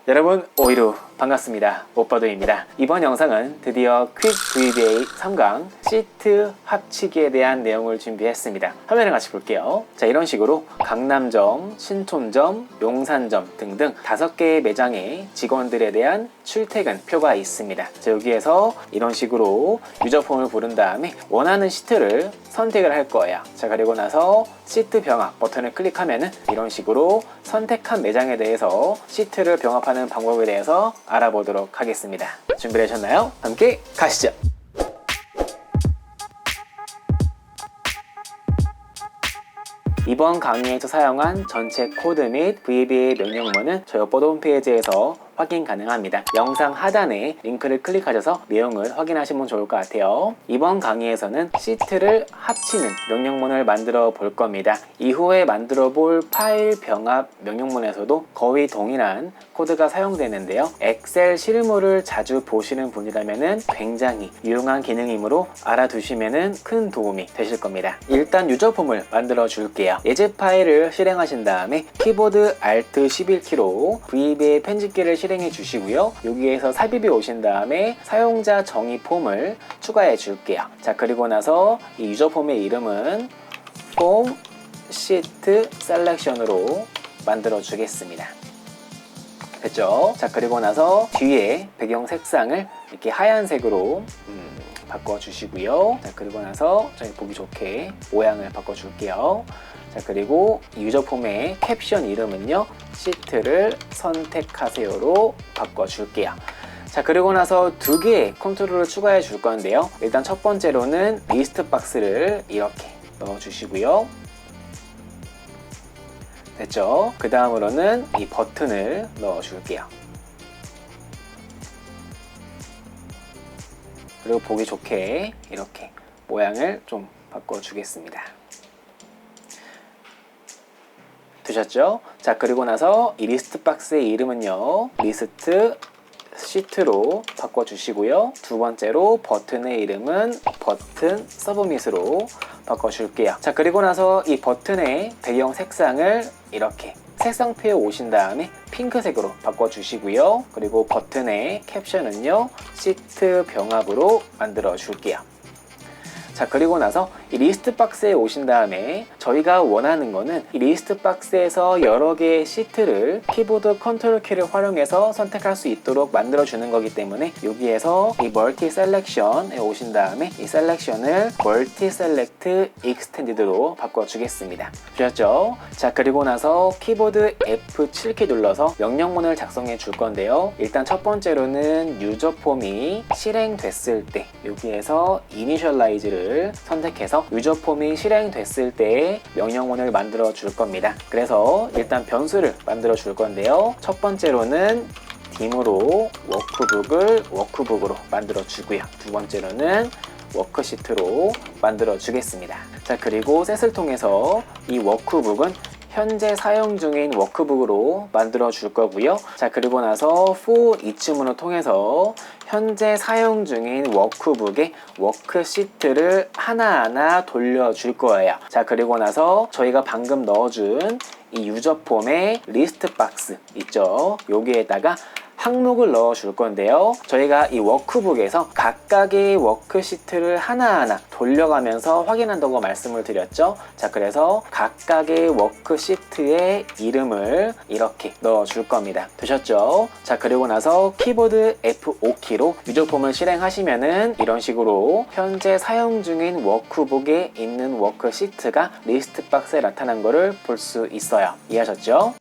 여러분 오이루 반갑습니다. 오빠도입니다. 이번 영상은 드디어 퀵 VBA 3강 시트 합치기에 대한 내용을 준비했습니다. 화면을 같이 볼게요. 자, 이런 식으로 강남점, 신촌점, 용산점 등등 5개의 매장의 직원들에 대한 출퇴근 표가 있습니다. 자, 여기에서 이런 식으로 유저폼을 부른 다음에 원하는 시트를 선택을 할 거예요. 자, 그리고 나서 시트 병합 버튼을 클릭하면은 이런 식으로 선택한 매장에 대해서 시트를 병합하는 방법에 대해서 알아보도록 하겠습니다. 준비되셨나요? 함께 가시죠. 이번 강의에서 사용한 전체 코드 및 VBA 명령문은 저희 오빠도 홈페이지에서 확인 가능합니다. 영상 하단에 링크를 클릭하셔서 내용을 확인하시면 좋을 것 같아요. 이번 강의에서는 시트를 합치는 명령문을 만들어 볼 겁니다. 이후에 만들어 볼 파일 병합 명령문에서도 거의 동일한 코드가 사용되는데요. 엑셀 실무를 자주 보시는 분이라면 굉장히 유용한 기능이므로 알아두시면 큰 도움이 되실 겁니다. 일단 유저폼을 만들어 줄게요. 예제 파일을 실행하신 다음에 키보드 Alt 11키로 VBA 편집기를 실행해 주시고요. 여기에서 삽입이 오신 다음에 사용자 정의 폼을 추가해 줄게요. 자, 그리고 나서 이 유저 폼의 이름은 폼 시트 셀렉션으로 만들어 주겠습니다. 됐죠? 자, 그리고 나서 뒤에 배경 색상을 이렇게 하얀색으로 바꿔 주시고요. 자, 그리고 나서 저희 보기 좋게 모양을 바꿔 줄게요. 자, 그리고 유저 폼의 캡션 이름은요, 시트를 선택하세요로 바꿔 줄게요. 자, 그리고 나서 2개의 컨트롤을 추가해 줄 건데요. 일단 첫 번째로는 리스트 박스를 이렇게 넣어 주시고요. 됐죠? 그 다음으로는 이 버튼을 넣어 줄게요. 그리고 보기 좋게 이렇게 모양을 좀 바꿔 주겠습니다. 되셨죠? 자, 그리고 나서 이 리스트 박스의 이름은요, 리스트 시트로 바꿔주시고요. 두 번째로 버튼의 이름은 버튼 서브밋으로 바꿔줄게요. 자, 그리고 나서 이 버튼의 배경 색상을 이렇게 색상표에 오신 다음에 핑크색으로 바꿔주시고요. 그리고 버튼의 캡션은요, 시트 병합으로 만들어 줄게요. 자, 그리고 나서 이 리스트 박스에 오신 다음에 저희가 원하는 거는 이 리스트 박스에서 여러 개의 시트를 키보드 컨트롤 키를 활용해서 선택할 수 있도록 만들어 주는 거기 때문에 여기에서 이 멀티 셀렉션에 오신 다음에 이 셀렉션을 멀티 셀렉트 익스텐디드로 바꿔 주겠습니다. 되셨죠? 자, 그리고 나서 키보드 F7키 눌러서 명령문을 작성해 줄 건데요. 일단 첫 번째로는 유저 폼이 실행됐을 때 여기에서 이니셜라이즈를 선택해서 유저 폼이 실행됐을 때 명령문을 만들어 줄 겁니다. 그래서 일단 변수를 만들어 줄 건데요. 첫 번째로는 dim으로 워크북을 워크북으로 만들어 주고요. 두 번째로는 워크시트로 만들어 주겠습니다. 자, 그리고 set을 통해서 이 워크북은 현재 사용 중인 워크북으로 만들어 줄 거고요. 자, 그리고 나서 for each문을 통해서 현재 사용 중인 워크북의 워크시트를 하나하나 돌려줄 거예요. 자, 그리고 나서 저희가 방금 넣어준 이 유저 폼의 리스트 박스 있죠? 여기에다가 항목을 넣어 줄 건데요. 저희가 이 워크북에서 각각의 워크시트를 하나하나 돌려가면서 확인한다고 말씀을 드렸죠. 자, 그래서 각각의 워크시트의 이름을 이렇게 넣어 줄 겁니다. 되셨죠? 자, 그리고 나서 키보드 F5키로 유저폼을 실행하시면은 이런 식으로 현재 사용 중인 워크북에 있는 워크시트가 리스트 박스에 나타난 거를 볼 수 있어요. 이해하셨죠?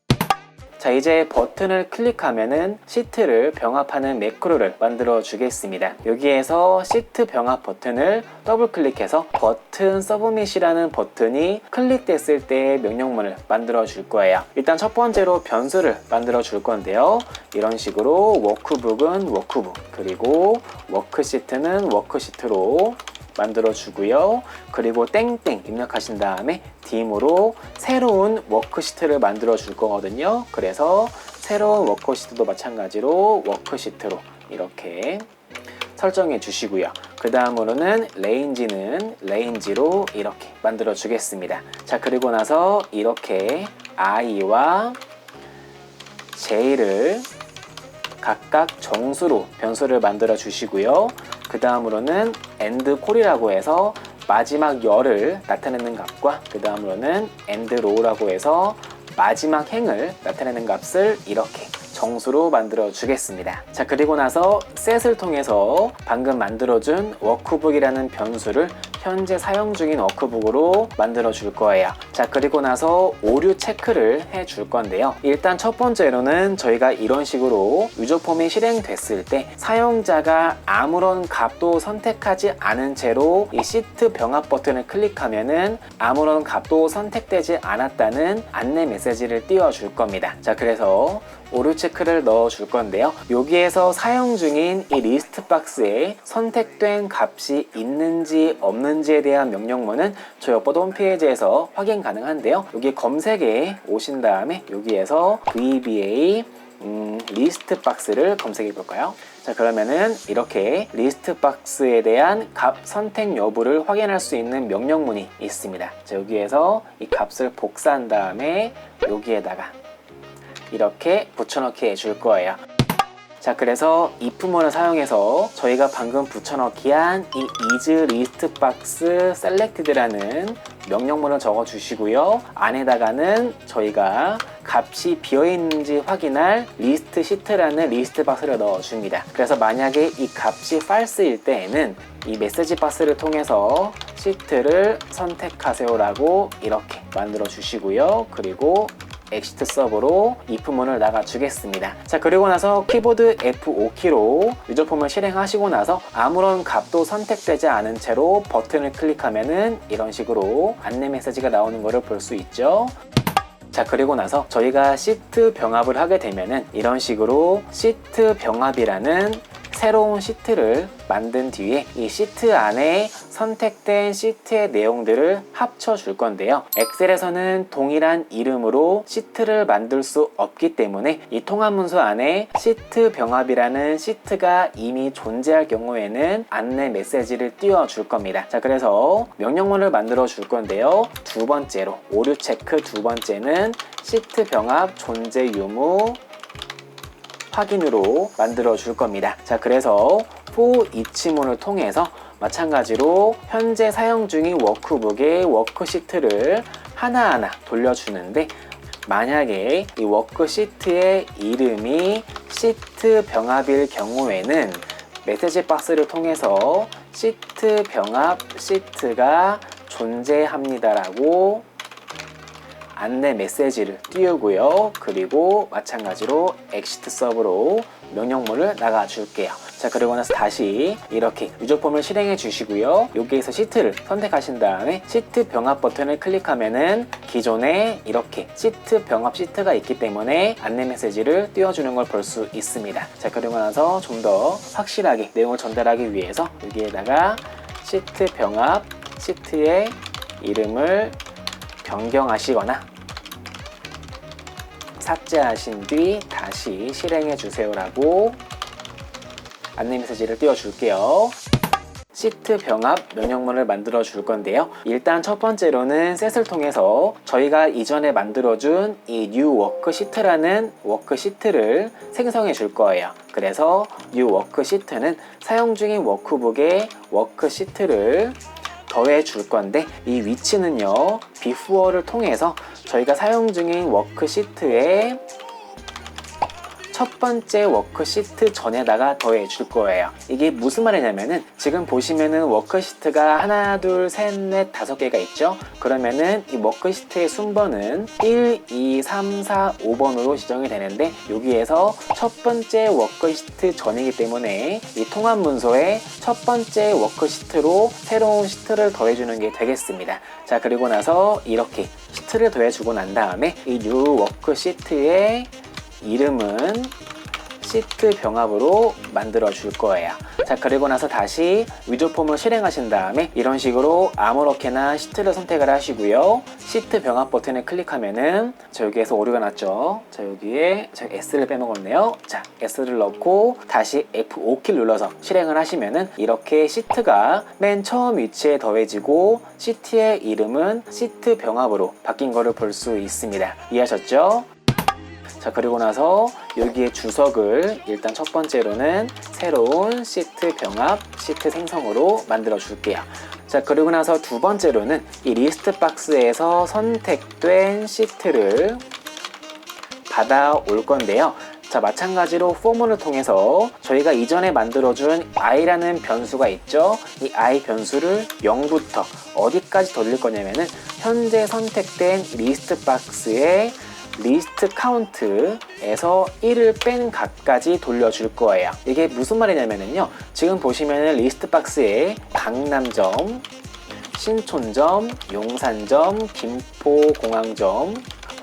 자, 이제 버튼을 클릭하면은 시트를 병합하는 매크로를 만들어 주겠습니다. 여기에서 시트 병합 버튼을 더블 클릭해서 버튼 서브밋이라는 버튼이 클릭됐을 때 명령문을 만들어 줄 거예요. 일단 첫 번째로 변수를 만들어 줄 건데요. 이런 식으로 워크북은 워크북, 그리고 워크시트는 워크시트로 만들어 주고요. 그리고 땡땡 입력하신 다음에 dim으로 새로운 워크시트를 만들어 줄 거거든요. 그래서 새로운 워크시트도 마찬가지로 워크시트로 이렇게 설정해 주시고요. 그 다음으로는 레인지는 레인지로 이렇게 만들어 주겠습니다. 자, 그리고 나서 이렇게 I와 J를 각각 정수로 변수를 만들어 주시고요. 그 다음으로는 end 콜이라고 해서 마지막 열을 나타내는 값과 그 다음으로는 end row라고 해서 마지막 행을 나타내는 값을 이렇게 정수로 만들어 주겠습니다. 자, 그리고 나서 set을 통해서 방금 만들어준 워크북이라는 변수를 현재 사용 중인 워크북으로 만들어 줄 거예요. 자, 그리고 나서 오류 체크를 해 줄 건데요. 일단 첫 번째로는 저희가 이런 식으로 유저 폼이 실행됐을 때 사용자가 아무런 값도 선택하지 않은 채로 이 시트 병합 버튼을 클릭하면은 아무런 값도 선택되지 않았다는 안내 메시지를 띄워 줄 겁니다. 자, 그래서 오류 체크를 넣어 줄 건데요. 여기에서 사용 중인 이 리스트 박스에 선택된 값이 있는지 없는지에 대한 명령문은 저희 업보드 홈페이지에서 확인 가능한데요. 여기 검색에 오신 다음에 여기에서 VBA 리스트 박스를 검색해 볼까요? 자, 그러면은 이렇게 리스트 박스에 대한 값 선택 여부를 확인할 수 있는 명령문이 있습니다. 자, 여기에서 이 값을 복사한 다음에 여기에다가 이렇게 붙여넣기 해줄 거예요. 자, 그래서 if문을 사용해서 저희가 방금 붙여넣기 한 이 isListBoxSelected라는 명령문을 적어 주시고요. 안에다가는 저희가 값이 비어있는지 확인할 리스트 시트라는 리스트 박스를 넣어 줍니다. 그래서 만약에 이 값이 false일 때에는 이 메시지 박스를 통해서 시트를 선택하세요 라고 이렇게 만들어 주시고요. 그리고 엑시트 서브로 if문을 나가 주겠습니다. 자, 그리고 나서 키보드 F5키로 유저 폼을 실행하시고 나서 아무런 값도 선택되지 않은 채로 버튼을 클릭하면은 이런 식으로 안내 메시지가 나오는 것을 볼 수 있죠. 자, 그리고 나서 저희가 시트 병합을 하게 되면은 이런 식으로 시트 병합이라는 새로운 시트를 만든 뒤에 이 시트 안에 선택된 시트의 내용들을 합쳐 줄 건데요. 엑셀에서는 동일한 이름으로 시트를 만들 수 없기 때문에 이 통합 문서 안에 시트 병합이라는 시트가 이미 존재할 경우에는 안내 메시지를 띄워 줄 겁니다. 자, 그래서 명령문을 만들어 줄 건데요. 두 번째로 오류 체크 두 번째는 시트 병합 존재 유무 확인으로 만들어 줄 겁니다. 자, 그래서 for each문을 통해서 마찬가지로 현재 사용 중인 워크북의 워크시트를 하나하나 돌려주는데 만약에 이 워크시트의 이름이 시트 병합일 경우에는 메시지 박스를 통해서 시트 병합 시트가 존재합니다라고 안내 메시지를 띄우고요. 그리고 마찬가지로 엑시트 서브로 명령문을 나가 줄게요. 자, 그리고 나서 다시 이렇게 유저 폼을 실행해 주시고요. 여기에서 시트를 선택하신 다음에 시트 병합 버튼을 클릭하면은 기존에 이렇게 시트 병합 시트가 있기 때문에 안내 메시지를 띄워주는 걸 볼 수 있습니다. 자, 그리고 나서 좀 더 확실하게 내용을 전달하기 위해서 여기에다가 시트 병합 시트의 이름을 변경하시거나 삭제하신 뒤 다시 실행해 주세요 라고 안내 메시지를 띄워 줄게요. 시트 병합 명령문을 만들어 줄 건데요. 일단 첫 번째로는 set을 통해서 저희가 이전에 만들어준 이 new worksheet라는 워크시트를 생성해 줄 거예요. 그래서 new worksheet는 사용 중인 워크북에 워크시트를 더해 줄 건데 이 위치는요, before를 통해서 저희가 사용 중인 워크시트에 첫 번째 워크시트 전에다가 더해 줄 거예요. 이게 무슨 말이냐면은 지금 보시면은 워크시트가 하나, 둘, 셋, 넷, 5개가 있죠? 그러면은 이 워크시트의 순번은 1, 2, 3, 4, 5번으로 지정이 되는데 여기에서 첫 번째 워크시트 전이기 때문에 이 통합 문서에 첫 번째 워크시트로 새로운 시트를 더해주는 게 되겠습니다. 자, 그리고 나서 이렇게 시트를 더해주고 난 다음에 이 new 워크시트의 이름은 시트 병합으로 만들어 줄 거예요. 자, 그리고 나서 다시 위조 폼을 실행하신 다음에 이런 식으로 아무렇게나 시트를 선택을 하시고요. 시트 병합 버튼을 클릭하면은 자, 여기에서 오류가 났죠. 자, 여기에 제가 S를 빼먹었네요. 자, S를 넣고 다시 F5키를 눌러서 실행을 하시면은 이렇게 시트가 맨 처음 위치에 더해지고 시트의 이름은 시트 병합으로 바뀐 거를 볼 수 있습니다. 이해하셨죠? 자, 그리고 나서 여기에 주석을 일단 첫 번째로는 새로운 시트 병합, 시트 생성으로 만들어 줄게요. 자, 그리고 나서 두 번째로는 이 리스트 박스에서 선택된 시트를 받아올 건데요. 자, 마찬가지로 포문을 통해서 저희가 이전에 만들어준 i라는 변수가 있죠. 이 i 변수를 0부터 어디까지 돌릴 거냐면은 현재 선택된 리스트 박스의 리스트 카운트에서 1을 뺀 값까지 돌려줄 거예요. 이게 무슨 말이냐면요, 지금 보시면은 리스트 박스에 강남점, 신촌점, 용산점, 김포공항점,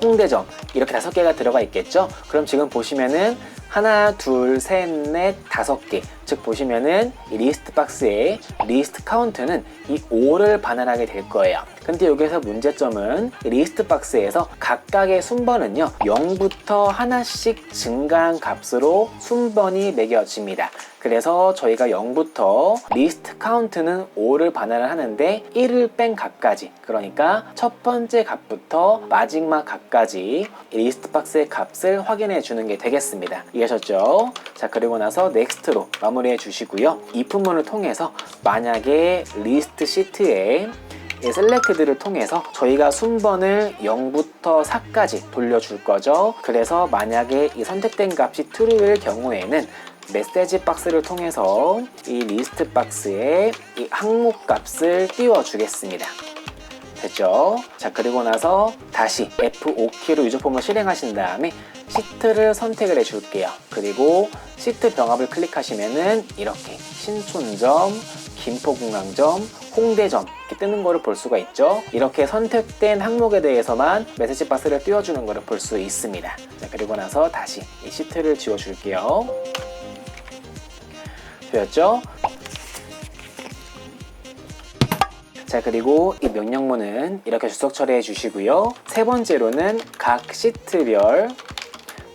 홍대점 이렇게 5개가 들어가 있겠죠. 그럼 지금 보시면은 하나, 둘, 셋, 넷, 5개. 즉 보시면은 이 리스트 박스의 리스트 카운트는 이 5를 반환하게 될 거예요. 근데 여기서 문제점은 이 리스트 박스에서 각각의 순번은요 0부터 하나씩 증가한 값으로 순번이 매겨집니다. 그래서 저희가 0부터 리스트 카운트는 5를 반환을 하는데 1을 뺀 값까지, 그러니까 첫 번째 값부터 마지막 값까지 리스트 박스의 값을 확인해 주는 게 되겠습니다. 이해하셨죠? 자, 그리고 나서 넥스트로 마무리해 주시고요. if문을 통해서 만약에 리스트 시트에 셀렉트들을 통해서 저희가 순번을 0부터 4까지 돌려줄 거죠. 그래서 만약에 이 선택된 값이 true일 경우에는 메시지 박스를 통해서 이 리스트 박스에 이 항목 값을 띄워주겠습니다. 됐죠? 자, 그리고 나서 다시 F5키로 유저 폼을 실행하신 다음에 시트를 선택을 해줄게요. 그리고 시트 병합을 클릭하시면은 이렇게 신촌점, 김포공항점, 홍대점 이렇게 뜨는 거를 볼 수가 있죠. 이렇게 선택된 항목에 대해서만 메시지 박스를 띄워주는 거를 볼 수 있습니다. 자, 그리고 나서 다시 이 시트를 지워줄게요. 되었죠? 자, 그리고 이 명령문은 이렇게 주석 처리해 주시고요. 세 번째로는 각 시트별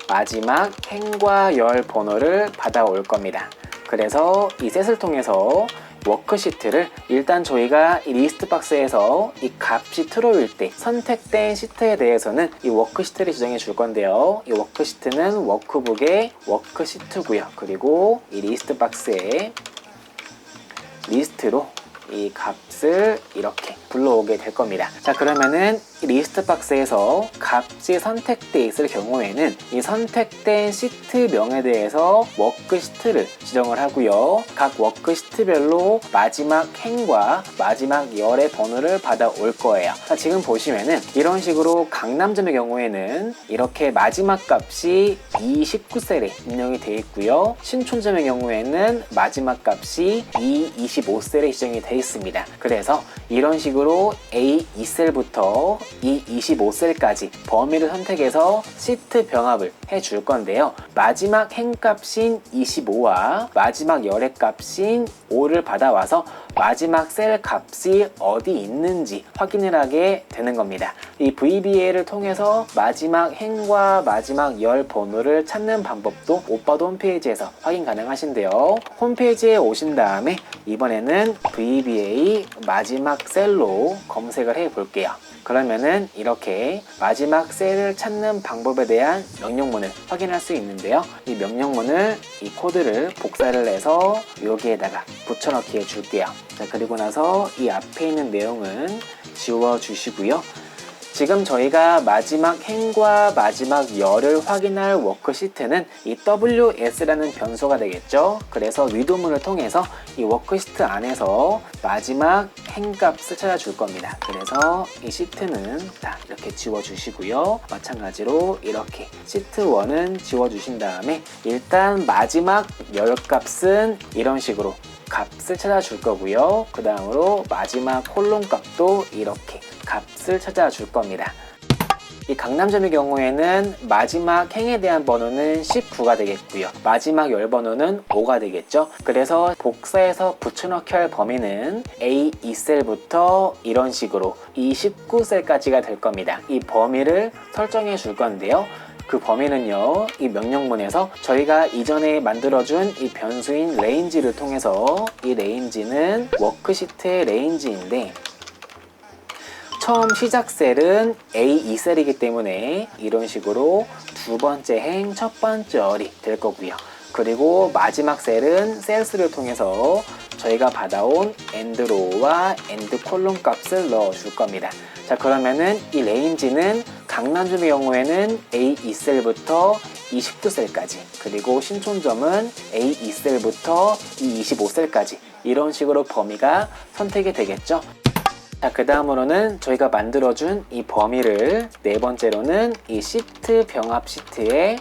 마지막 행과 열 번호를 받아올 겁니다. 그래서 이 셋을 통해서 워크시트를 일단 저희가 이 리스트 박스에서 이 값이 true일 때 선택된 시트에 대해서는 이 워크시트를 지정해 줄 건데요. 이 워크시트는 워크북의 워크시트고요. 그리고 이 리스트 박스에 리스트로 이 값을 이렇게 불러오게 될 겁니다. 자, 그러면은 이 리스트 박스에서 값이 선택되어 있을 경우에는 이 선택된 시트명에 대해서 워크시트를 지정을 하고요. 각 워크시트별로 마지막 행과 마지막 열의 번호를 받아올 거예요. 자, 지금 보시면은 이런 식으로 강남점의 경우에는 이렇게 마지막 값이 E19셀에 입력이 되어 있고요. 신촌점의 경우에는 마지막 값이 E25셀에 지정이 되어 있습니다. 그래서 이런 식으로 A2셀부터 E25셀까지 범위를 선택해서 시트 병합을 해줄 건데요. 마지막 행값인 25와 마지막 열의 값인 5를 받아와서 마지막 셀 값이 어디 있는지 확인을 하게 되는 겁니다. 이 VBA를 통해서 마지막 행과 마지막 열 번호를 찾는 방법도 오빠도 홈페이지에서 확인 가능하신데요. 홈페이지에 오신 다음에 이번에는 VBA 마지막 셀로 검색을 해 볼게요. 그러면은 이렇게 마지막 셀을 찾는 방법에 대한 명령문을 확인할 수 있는데요. 이 명령문을 이 코드를 복사를 해서 여기에다가 붙여넣기 해줄게요. 자, 그리고 나서 이 앞에 있는 내용은 지워주시고요. 지금 저희가 마지막 행과 마지막 열을 확인할 워크시트는 이 WS라는 변수가 되겠죠. 그래서 위도문을 통해서 이 워크시트 안에서 마지막 행값을 찾아줄 겁니다. 그래서 이 시트는 다 이렇게 지워주시고요. 마찬가지로 이렇게 시트 1은 지워주신 다음에 일단 마지막 열값은 이런 식으로 값을 찾아줄 거고요. 그 다음으로 마지막 콜론 값도 이렇게 값을 찾아줄 겁니다. 이 강남점의 경우에는 마지막 행에 대한 번호는 19가 되겠고요. 마지막 열 번호는 5가 되겠죠. 그래서 복사해서 붙여넣기 할 범위는 A2셀부터 이런 식으로 이 19셀까지가 될 겁니다. 이 범위를 설정해 줄 건데요. 그 범위는요, 이 명령문에서 저희가 이전에 만들어준 이 변수인 range를 통해서 이 range는 워크시트의 range인데 처음 시작 셀은 A2셀이기 때문에 이런 식으로 두 번째 행 첫 번째 어리 될 거고요. 그리고 마지막 셀은 셀스를 통해서 저희가 받아온 엔드로우와 엔드콜론 값을 넣어줄 겁니다. 자, 그러면은 이 레인지는 강남점의 경우에는 A2셀부터 E19셀까지, 그리고 신촌점은 A2셀부터 E25셀까지 이런 식으로 범위가 선택이 되겠죠. 자, 그 다음으로는 저희가 만들어준 이 범위를 네 번째로는 이 시트 병합 시트에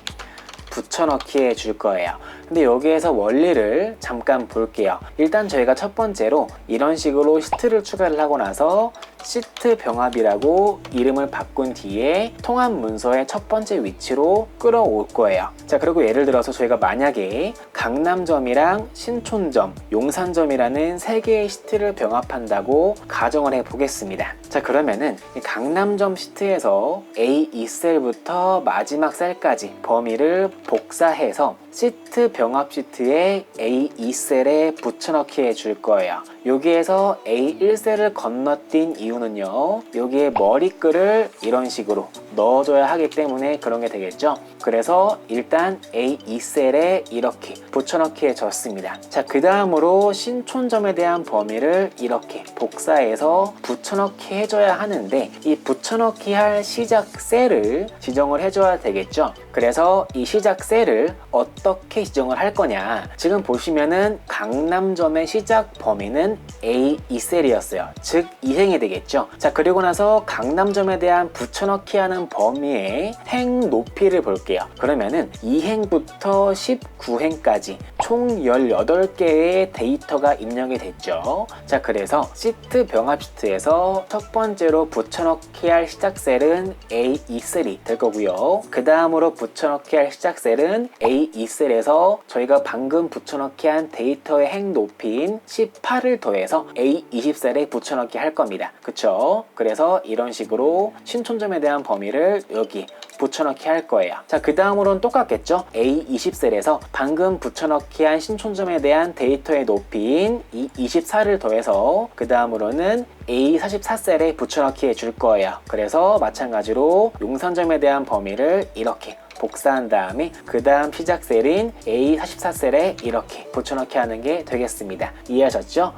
붙여넣기 해줄 거예요. 근데 여기에서 원리를 잠깐 볼게요. 일단 저희가 첫 번째로 이런 식으로 시트를 추가를 하고 나서 시트 병합이라고 이름을 바꾼 뒤에 통합 문서의 첫 번째 위치로 끌어올 거예요. 자, 그리고 예를 들어서 저희가 만약에 강남점이랑 신촌점, 용산점이라는 세 개의 시트를 병합한다고 가정을 해 보겠습니다. 자, 그러면은 이 강남점 시트에서 A2셀부터 마지막 셀까지 범위를 복사해서 시트 병합 시트에 A2셀에 붙여넣기 해줄 거예요. 여기에서 A1셀을 건너뛴 이유는요, 여기에 머리글을 이런 식으로 넣어줘야 하기 때문에 그런 게 되겠죠. 그래서 일단 A2셀에 이렇게 붙여넣기 해줬습니다. 자, 그 다음으로 신촌점에 대한 범위를 이렇게 복사해서 붙여넣기 해줘야 하는데, 이 붙여넣기 할 시작 셀을 지정을 해줘야 되겠죠. 그래서 이 시작 셀을 어떻게 지정을 할 거냐, 지금 보시면은 강남점의 시작 범위는 A2셀이었어요. 즉 2행이 되겠죠. 자, 그리고 나서 강남점에 대한 붙여넣기 하는 범위의 행 높이를 볼게요. 그러면은 2행부터 19행까지 총 18개의 데이터가 입력이 됐죠. 자, 그래서 시트 병합 시트에서 첫 번째로 붙여넣기 할 시작 셀은 A2셀이 될 거고요. 그 다음으로 붙여넣기 할 시작 셀은 A2셀에서 저희가 방금 붙여넣기 한 데이터의 행 높이인 18을 더해서 A20셀에 붙여넣기 할 겁니다. 그쵸? 그래서 이런 식으로 신촌점에 대한 범위를 여기 붙여넣기 할 거예요. 자, 그 다음으로는 똑같겠죠? A20셀에서 방금 붙여넣기 한 신촌점에 대한 데이터의 높이인 이 24를 더해서 그 다음으로는 A44셀에 붙여넣기 해줄 거예요. 그래서 마찬가지로 용산점에 대한 범위를 이렇게 복사한 다음에 그 다음 시작 셀인 A44셀에 이렇게 붙여넣기 하는 게 되겠습니다. 이해하셨죠?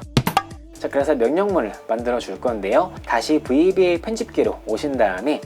자, 그래서 명령문을 만들어 줄 건데요. 다시 VBA 편집기로 오신 다음에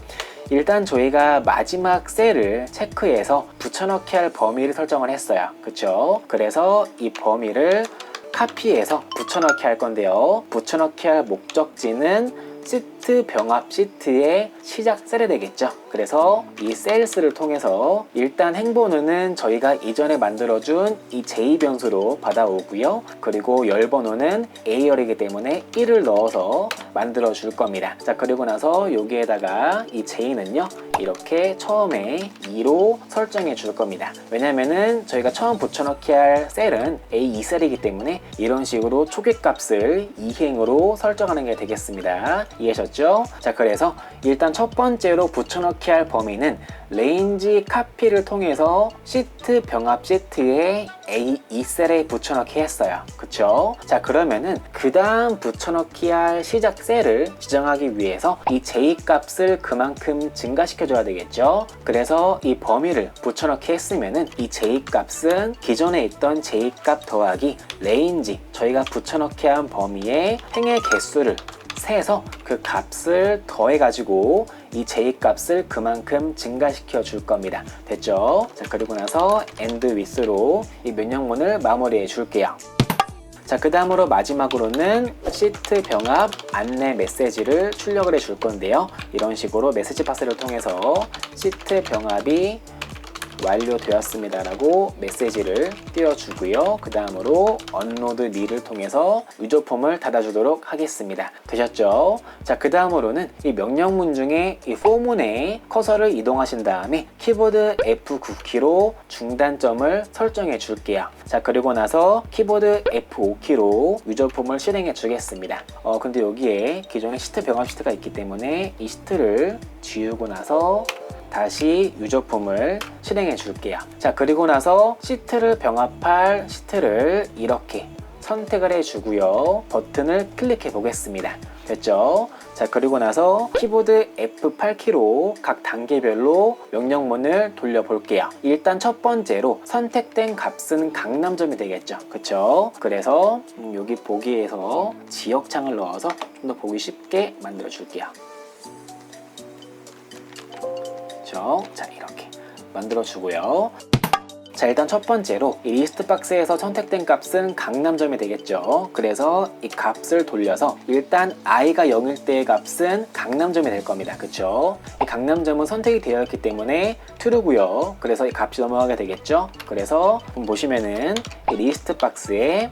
일단 저희가 마지막 셀을 체크해서 붙여넣기 할 범위를 설정을 했어요. 그쵸? 그래서 이 범위를 카피해서 붙여넣기 할 건데요. 붙여넣기 할 목적지는 시트 병합 시트의 시작 셀이 되겠죠. 그래서 이 셀스를 통해서 일단 행번호는 저희가 이전에 만들어준 이 J 변수로 받아오고요. 그리고 열번호는 A열이기 때문에 1을 넣어서 만들어 줄 겁니다. 자, 그리고 나서 여기에다가 이 J는요, 이렇게 처음에 2로 설정해 줄 겁니다. 왜냐면은 저희가 처음 붙여넣기 할 셀은 A2셀이기 때문에 이런 식으로 초기값을 2행으로 설정하는 게 되겠습니다. 이해하셨죠? 자, 그래서 일단 첫 번째로 붙여넣기 할 범위는 레인지 카피를 통해서 시트 병합 시트에 A2셀에 붙여넣기 했어요. 그쵸? 자, 그러면은 그 다음 붙여넣기 할 시작 셀을 지정하기 위해서 이 J 값을 그만큼 증가시켜 줘야 되겠죠. 그래서 이 범위를 붙여넣기 했으면은 이 J 값은 기존에 있던 J 값 더하기 레인지, 저희가 붙여넣기 한 범위의 행의 개수를 세서 그 값을 더해가지고 이 J 값을 그만큼 증가시켜 줄 겁니다. 됐죠? 자, 그리고 나서 end with로 이 명령문을 마무리해 줄게요. 자, 그 다음으로 마지막으로는 시트 병합 안내 메시지를 출력을 해 줄 건데요. 이런 식으로 메시지 파스를 통해서 시트 병합이 완료되었습니다 라고 메시지를 띄워주고요. 그 다음으로 언로드 미를 통해서 유저폼을 닫아주도록 하겠습니다. 되셨죠? 자, 그 다음으로는 이 명령문 중에 이 포문에 커서를 이동하신 다음에 키보드 F9키로 중단점을 설정해 줄게요. 자, 그리고 나서 키보드 F5키로 유저폼을 실행해 주겠습니다. 근데 여기에 기존에 시트 병합 시트가 있기 때문에 이 시트를 지우고 나서 다시 유저폼을 실행해 줄게요. 자, 그리고 나서 시트를 병합할 시트를 이렇게 선택을 해 주고요. 버튼을 클릭해 보겠습니다. 됐죠? 자, 그리고 나서 키보드 F8키로 각 단계별로 명령문을 돌려볼게요. 일단 첫 번째로 선택된 값은 강남점이 되겠죠. 그쵸? 그래서 여기 보기에서 지역창을 넣어서 좀 더 보기 쉽게 만들어 줄게요. 그쵸? 자, 이렇게 만들어 주고요. 자, 일단 첫 번째로 이 리스트 박스에서 선택된 값은 강남점이 되겠죠. 그래서 이 값을 돌려서 일단 i가 0일 때의 값은 강남점이 될 겁니다. 그쵸? 이 강남점은 선택이 되어 있기 때문에 true고요. 그래서 이 값이 넘어가게 되겠죠. 그래서 보시면은 이 리스트 박스에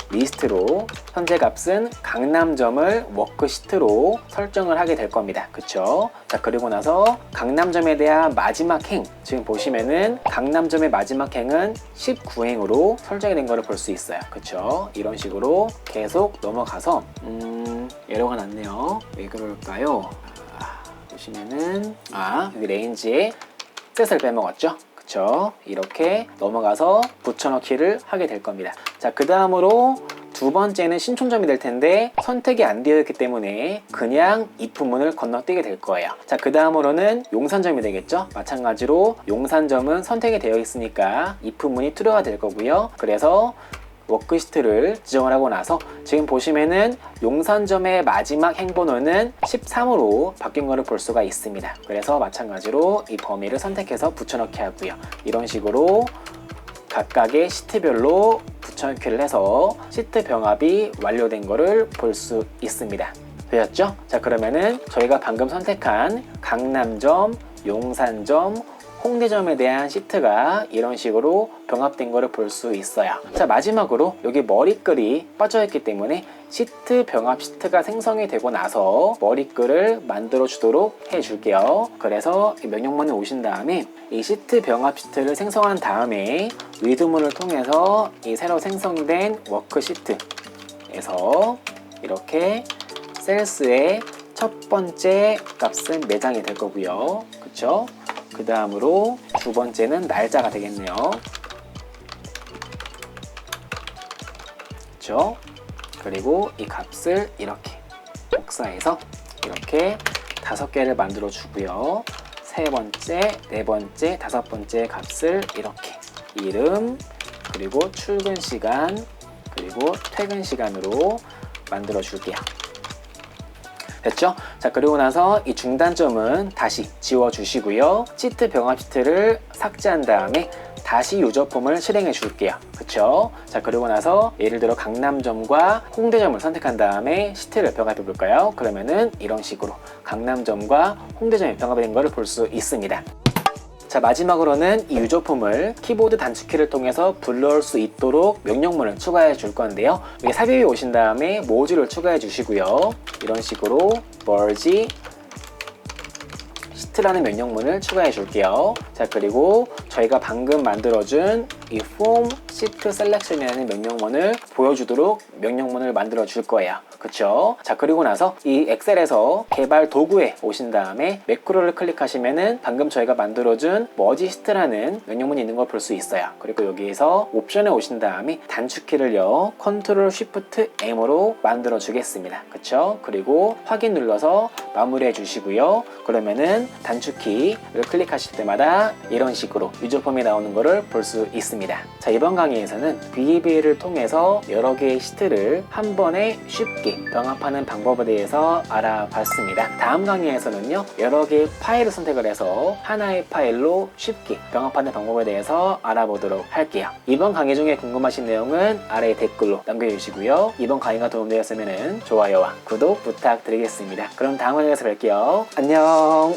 리스트로 현재 값은 강남점을 워크시트로 설정을 하게 될 겁니다. 그쵸? 자, 그리고 나서 강남점에 대한 마지막 행, 지금 보시면은 강남점의 마지막 행은 19행으로 설정이 된 거를 볼 수 있어요. 그쵸? 이런 식으로 계속 넘어가서 에러가 났네요. 왜 그럴까요? 보시면은 여기 레인지에 셋을 빼먹었죠? 그쵸? 이렇게 넘어가서 붙여넣기를 하게 될 겁니다. 자, 그 다음으로 두 번째는 신촌점이 될 텐데 선택이 안 되어 있기 때문에 그냥 if문을 건너뛰게 될 거예요. 자, 그 다음으로는 용산점이 되겠죠? 마찬가지로 용산점은 선택이 되어 있으니까 if문이 true가 될 거고요. 그래서 워크시트를 지정을 하고 나서 지금 보시면은 용산점의 마지막 행번호는 13으로 바뀐 것을 볼 수가 있습니다. 그래서 마찬가지로 이 범위를 선택해서 붙여넣기 하고요. 이런 식으로 각각의 시트별로 붙여넣기를 해서 시트 병합이 완료된 것을 볼 수 있습니다. 되었죠? 자, 그러면은 저희가 방금 선택한 강남점, 용산점, 홍대점에 대한 시트가 이런 식으로 병합된 것을 볼 수 있어요. 자, 마지막으로 여기 머리글이 빠져있기 때문에 시트 병합 시트가 생성이 되고 나서 머리글을 만들어 주도록 해줄게요. 그래서 이 명령문에 오신 다음에 이 시트 병합 시트를 생성한 다음에 위드문을 통해서 이 새로 생성된 워크시트에서 이렇게 셀스의 첫 번째 값은 매장이 될 거고요. 그쵸? 그 다음으로 두 번째는 날짜가 되겠네요. 그렇죠? 그리고 이 값을 이렇게 복사해서 이렇게 5개를 만들어 주고요. 세 번째, 네 번째, 다섯 번째 값을 이렇게 이름, 그리고 출근 시간, 그리고 퇴근 시간으로 만들어 줄게요. 됐죠? 자, 그리고 나서 이 중단점은 다시 지워주시고요. 시트 병합 시트를 삭제한 다음에 다시 유저폼을 실행해 줄게요. 그쵸? 자, 그리고 나서 예를 들어 강남점과 홍대점을 선택한 다음에 시트를 병합해 볼까요? 그러면은 이런 식으로 강남점과 홍대점이 병합된 것을 볼 수 있습니다. 자, 마지막으로는 이 유저폼을 키보드 단축키를 통해서 불러올 수 있도록 명령문을 추가해 줄 건데요. 여기 삽입이 오신 다음에 모듈을 추가해 주시고요. 이런 식으로 merge 시트라는 명령문을 추가해 줄게요. 자, 그리고 저희가 방금 만들어준 이 form sheet selection이라는 명령문을 보여주도록 명령문을 만들어 줄 거예요. 그쵸? 자, 그리고 나서 이 엑셀에서 개발 도구에 오신 다음에 매크로를 클릭하시면은 방금 저희가 만들어준 merge sheet라는 명령문이 있는 걸 볼 수 있어요. 그리고 여기에서 옵션에 오신 다음에 단축키를요 Ctrl Shift M으로 만들어 주겠습니다. 그쵸? 그리고 확인 눌러서 마무리해 주시고요. 그러면은 단축키를 클릭하실 때마다 이런 식으로 유저폼이 나오는 것을 볼 수 있습니다. 자, 이번 강의에서는 VBA를 통해서 여러 개의 시트를 한 번에 쉽게 병합하는 방법에 대해서 알아봤습니다. 다음 강의에서는요, 여러 개의 파일을 선택을 해서 하나의 파일로 쉽게 병합하는 방법에 대해서 알아보도록 할게요. 이번 강의 중에 궁금하신 내용은 아래 댓글로 남겨주시고요. 이번 강의가 도움되었으면 좋아요와 구독 부탁드리겠습니다. 그럼 다음 강의에서 뵐게요. 안녕.